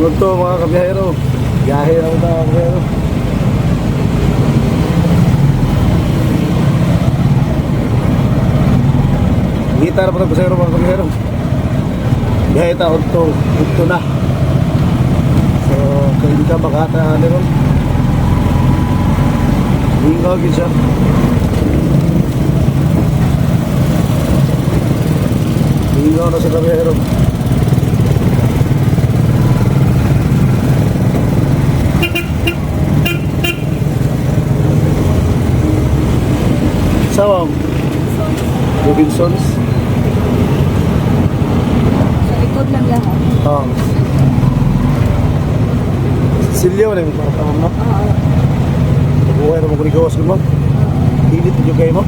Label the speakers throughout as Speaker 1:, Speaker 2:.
Speaker 1: Sunod to mga kabiyahero. Biyahe na mga kabiyahero. Gitar pa ito sa mga kabiyahero. Biyahe taon to. Ito na. So, kaya hindi ka makata ano ron. Hingaw yun siya. Hingaw na sa kabiyahero. Sawang Robinsons.
Speaker 2: Sa likod lang lahat.
Speaker 1: Silyo na yung parang mo. Buhay na magkuligawas mo. Hilit yung kayo mo.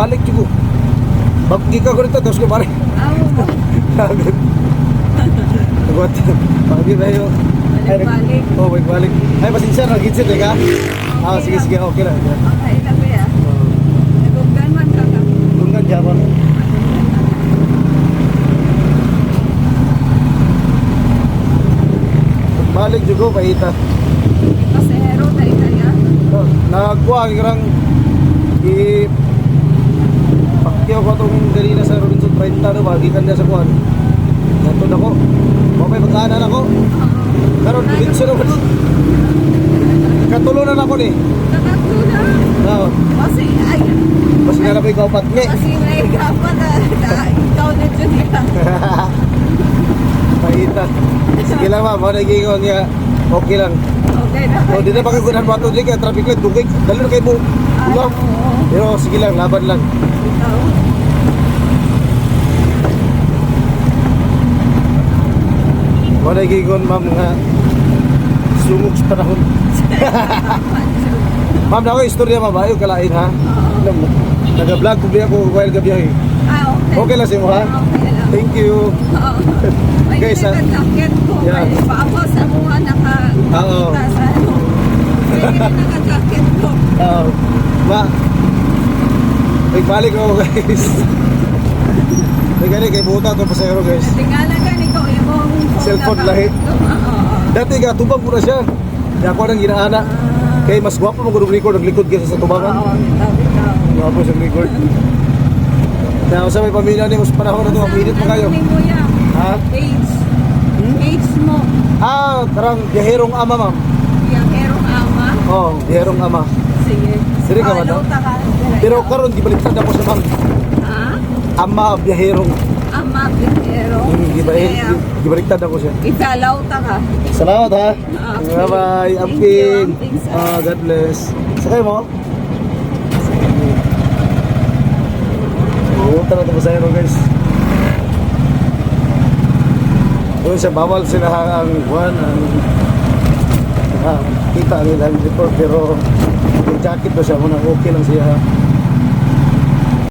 Speaker 1: Balik juga. Bakti ka ko rito tapos kumari. Agad. Agad. Pagi na yun.
Speaker 2: Balik.
Speaker 1: Oh, balik. Ay, pasensya na. Gitsit eh ka? Ah, sige, sige. Okay lang.
Speaker 2: Okay lang ba yan? Nagugdan man ka ka.
Speaker 1: Tunggan Japan. Balik juga paita.
Speaker 2: Pasahero na itaya.
Speaker 1: Nagkuha kirang pakyaw ko itong dali na sa Robinson 30 no, bagikan niya sa kuhan. Natun ako. Mamay magkaanan ako. Karon Robinson ako. Katulunan ako ni.
Speaker 2: Nakatunan.
Speaker 1: Oo.
Speaker 2: Kasi ay.
Speaker 1: Mas nga na po ikaw patngi.
Speaker 2: Kasi naigapan na ikaw na dyan yan.
Speaker 1: Paita. Sige lang ma'am, mga nagigingon niya. Okay lang.
Speaker 2: Okay na.
Speaker 1: O, di na pagkagunan mo ito. Di ka, traffic light, dugay. Dalo na kayo mo. Ulam. Pero sige lang, laban lang.
Speaker 2: Ikaw.
Speaker 1: Mga nagigingon ma'am nga sumog sa panahon. Ma'am, na ako istorya ma'am, ayaw kalain ha. Nag-vlog ko biya ko while gabiyahe.
Speaker 2: Okay.
Speaker 1: Okay lang siya mo ha?
Speaker 2: Okay lang.
Speaker 1: Thank you.
Speaker 2: May
Speaker 1: Guys,
Speaker 2: jacket ko.
Speaker 1: yeah.
Speaker 2: May paabo sa mga
Speaker 1: Oo.
Speaker 2: nakakita sa ano. May naka-jacket ko.
Speaker 1: Ma, nagbalik ako guys. Nagani kay buta ito pasayro guys.
Speaker 2: Tingala ka ni ko imong
Speaker 1: Cellphone lahi. Dati ka, tubang ko na siya. Kaya ako nang ginaana. Kaya mas gwapo mo kung record naglikod kaysa sa tubangan.
Speaker 2: Oo, bitaw.
Speaker 1: Gwapo sa record. Kaya sa may pamilya ni mas panahon na ito, maminit mo kayo.
Speaker 2: Ano ni Kuya?
Speaker 1: Ha?
Speaker 2: Age. Age mo.
Speaker 1: Tarang biyaherong ama ma'am.
Speaker 2: Biyaherong ama.
Speaker 1: Oh, biyaherong ama.
Speaker 2: Sige.
Speaker 1: Sige ka ba daw?
Speaker 2: Alaw ta ka.
Speaker 1: Pero karon gibaliktad ako sa ma'am.
Speaker 2: Ha?
Speaker 1: Ama biyaherong.
Speaker 2: Ama biyahero.
Speaker 1: Gibaliktad ako siya.
Speaker 2: Ikalaw ta ka.
Speaker 1: Salamat ha.
Speaker 2: Okay.
Speaker 1: Bye-bye.
Speaker 2: Thank
Speaker 1: Amping.
Speaker 2: you, Amping, sir.
Speaker 1: God bless. Sakay mo? Tara ito sa guys. Doon siya, bawal sila ang buwan. Kita nila dito. Pero yung jacket ba siya muna, okay lang siya.